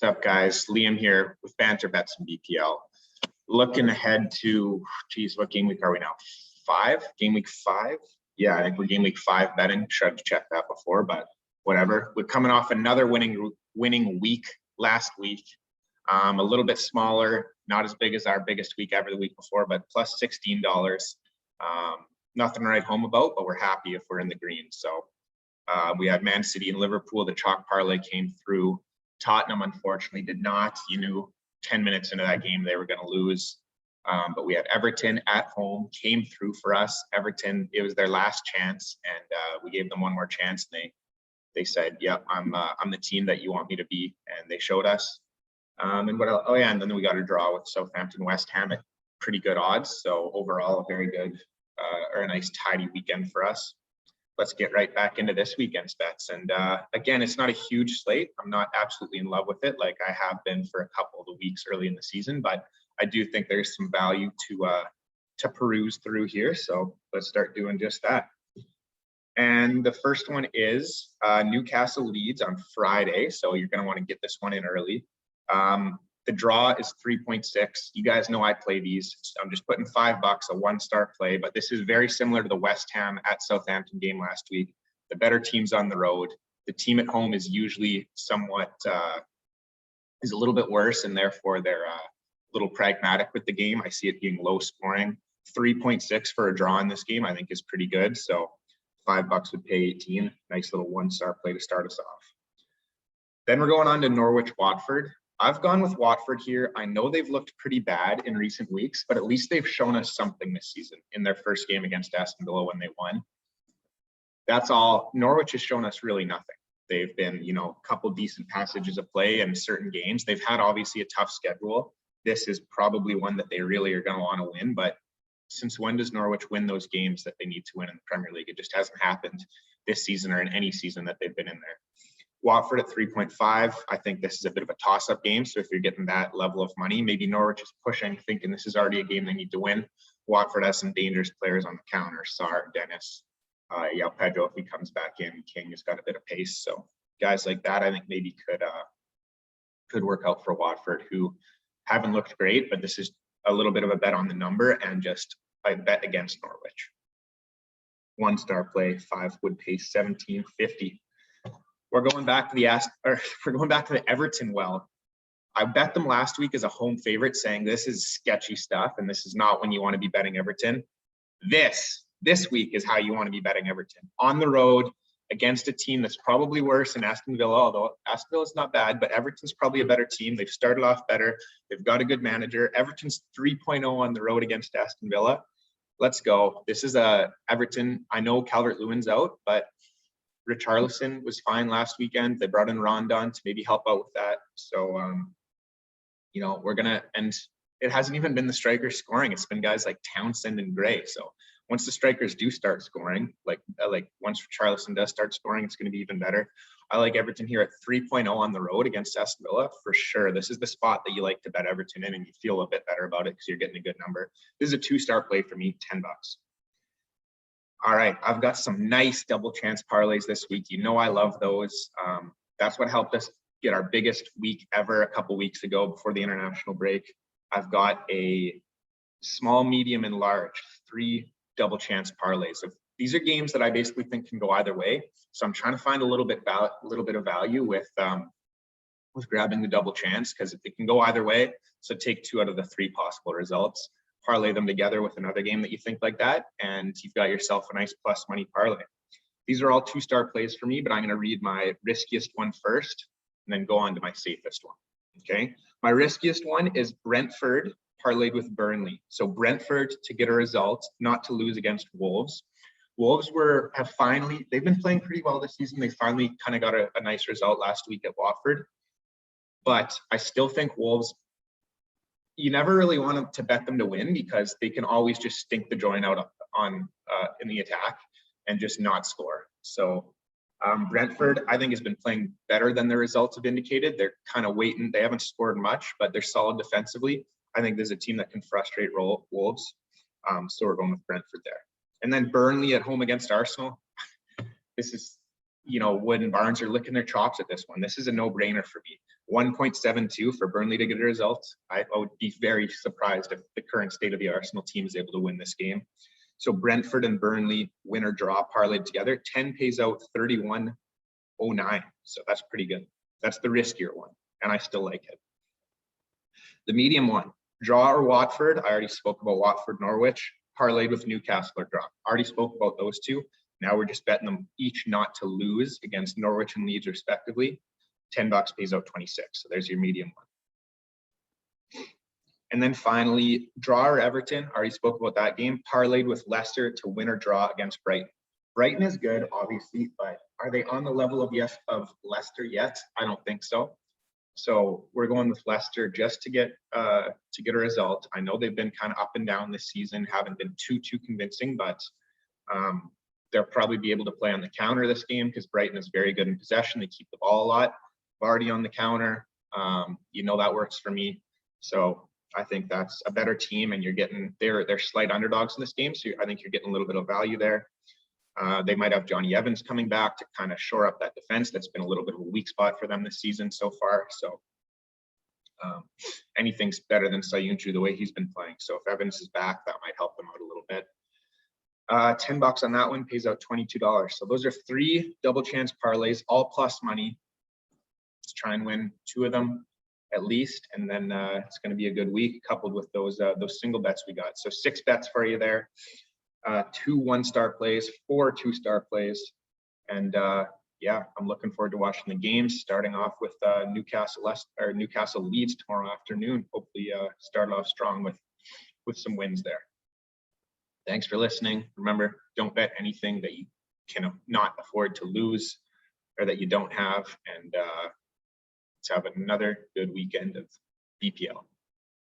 What's up, guys? Liam here with Banter Bets and BPL. Looking ahead to, geez, what game week are we now? 5? Game week 5? Yeah, I think we're game week 5 betting. Should have checked that before, but whatever. We're coming off another winning week last week. A little bit smaller, not as big as our biggest week ever the week before, but plus $16. Nothing to write home about, but we're happy if we're in the green. So we had Man City and Liverpool. The chalk parlay came through. Tottenham, unfortunately, did not. You knew 10 minutes into that game they were going to lose. But we had Everton at home, came through for us. Everton, it was their last chance, and we gave them one more chance. And they said, "Yep, I'm the team that you want me to be," and they showed us. And what else? Oh yeah, and then we got a draw with Southampton, West Ham at pretty good odds. So overall, a very good or a nice tidy weekend for us. Let's get right back into this weekend's bets. And again, it's not a huge slate. I'm not absolutely in love with it like I have been for a couple of the weeks early in the season, but I do think there's some value to peruse through here. So let's start doing just that. And the first one is Newcastle Leeds on Friday. So you're going to want to get this one in early. The draw is 3.6. You guys know I play these. I'm just putting $5, a one-star play, but this is very similar to the West Ham at Southampton game last week. The better team's on the road. The team at home is usually somewhat, is a little bit worse, and therefore they're a little pragmatic with the game. I see it being low scoring. 3.6 for a draw in this game, I think is pretty good. So $5 would pay 18. Nice little one-star play to start us off. Then we're going on to Norwich-Watford. I've gone with Watford here. I know they've looked pretty bad in recent weeks, but at least they've shown us something this season in their first game against Aston Villa when they won. That's all. Norwich has shown us really nothing. They've been, a couple decent passages of play in certain games. They've had obviously a tough schedule. This is probably one that they really are going to want to win, but since when does Norwich win those games that they need to win in the Premier League? It just hasn't happened this season or in any season that they've been in there. Watford at 3.5. I think this is a bit of a toss-up game. So if you're getting that level of money, maybe Norwich is pushing, thinking this is already a game they need to win. Watford has some dangerous players on the counter. Sarr, Dennis, Pedro, if he comes back in. King has got a bit of pace. So guys like that, I think maybe could work out for Watford, who haven't looked great, but this is a little bit of a bet on the number and just a bet against Norwich. One-star play, 5 would pay $17.50. We're going back to the Everton well. I bet them last week as a home favorite, saying this is sketchy stuff and this is not when you want to be betting Everton. This week is how you want to be betting Everton. On the road against a team that's probably worse than Aston Villa, although Aston Villa's not bad, but Everton's probably a better team. They've started off better. They've got a good manager. Everton's 3.0 on the road against Aston Villa. Let's go. This is Everton. I know Calvert-Lewin's out, but Richarlison was fine last weekend. They brought in Rondon to maybe help out with that. So, we're going to, and it hasn't even been the strikers scoring. It's been guys like Townsend and Gray. So once the strikers do start scoring, like once Richarlison does start scoring, it's going to be even better. I like Everton here at 3.0 on the road against Aston Villa for sure. This is the spot that you like to bet Everton in and you feel a bit better about it because you're getting a good number. This is a 2-star play for me, $10. All right, I've got some nice double chance parlays this week. I love those. That's what helped us get our biggest week ever a couple weeks ago before the international break. I've got a small, medium, and large 3 double chance parlays. So these are games that I basically think can go either way. So I'm trying to find a little bit of value with grabbing the double chance because it can go either way. So take 2 out of the 3 possible results. Parlay them together with another game that you think like that, and you've got yourself a nice plus money parlay. These are all 2-star plays for me, but I'm going to read my riskiest one first and then go on to my safest one. Okay. My riskiest one is Brentford parlayed with Burnley. So Brentford to get a result, not to lose against Wolves. Wolves they've been playing pretty well this season. They finally kind of got a nice result last week at Watford, but I still think Wolves, you never really want to bet them to win because they can always just stink the joint out in the attack and just not score. So Brentford, I think, has been playing better than the results have indicated. They're kind of waiting. They haven't scored much, but they're solid defensively. I think there's a team that can frustrate Wolves. So we're going with Brentford there. And then Burnley at home against Arsenal. This is, Wood and Barnes are licking their chops at this one. This is a no-brainer for me. 1.72 for Burnley to get a result. I would be very surprised if the current state of the Arsenal team is able to win this game. So Brentford and Burnley win or draw parlayed together. 10 pays out 31.09. So that's pretty good. That's the riskier one, and I still like it. The medium one, draw or Watford. I already spoke about Watford, Norwich. Parlayed with Newcastle or draw. Already spoke about those two. Now we're just betting them each not to lose against Norwich and Leeds respectively. $10 pays out 26. So there's your medium one. And then finally, draw or Everton. Already spoke about that game. Parlayed with Leicester to win or draw against Brighton. Brighton is good, obviously, but are they on the level of Leicester yet? I don't think so. So we're going with Leicester just to get a result. I know they've been kind of up and down this season, haven't been too convincing, but they'll probably be able to play on the counter this game because Brighton is very good in possession. They keep the ball a lot. Vardy on the counter, that works for me. So I think that's a better team, and you're getting they're slight underdogs in this game. So I think you're getting a little bit of value there. They might have Johnny Evans coming back to kind of shore up that defense. That's been a little bit of a weak spot for them this season so far. So anything's better than Sayuncu the way he's been playing. So if Evans is back, that might help them out a little bit. $10 on that one pays out $22. So those are 3 double chance parlays, all plus money. Let's try and win 2 of them at least, and then it's going to be a good week coupled with those single bets we got. So 6 bets for you there. 2 1-star plays, 4 2-star plays, and I'm looking forward to watching the games. Starting off with Newcastle Leeds tomorrow afternoon. Hopefully, start off strong with some wins there. Thanks for listening. Remember, don't bet anything that you can not afford to lose or that you don't have. And let's have another good weekend of BPL.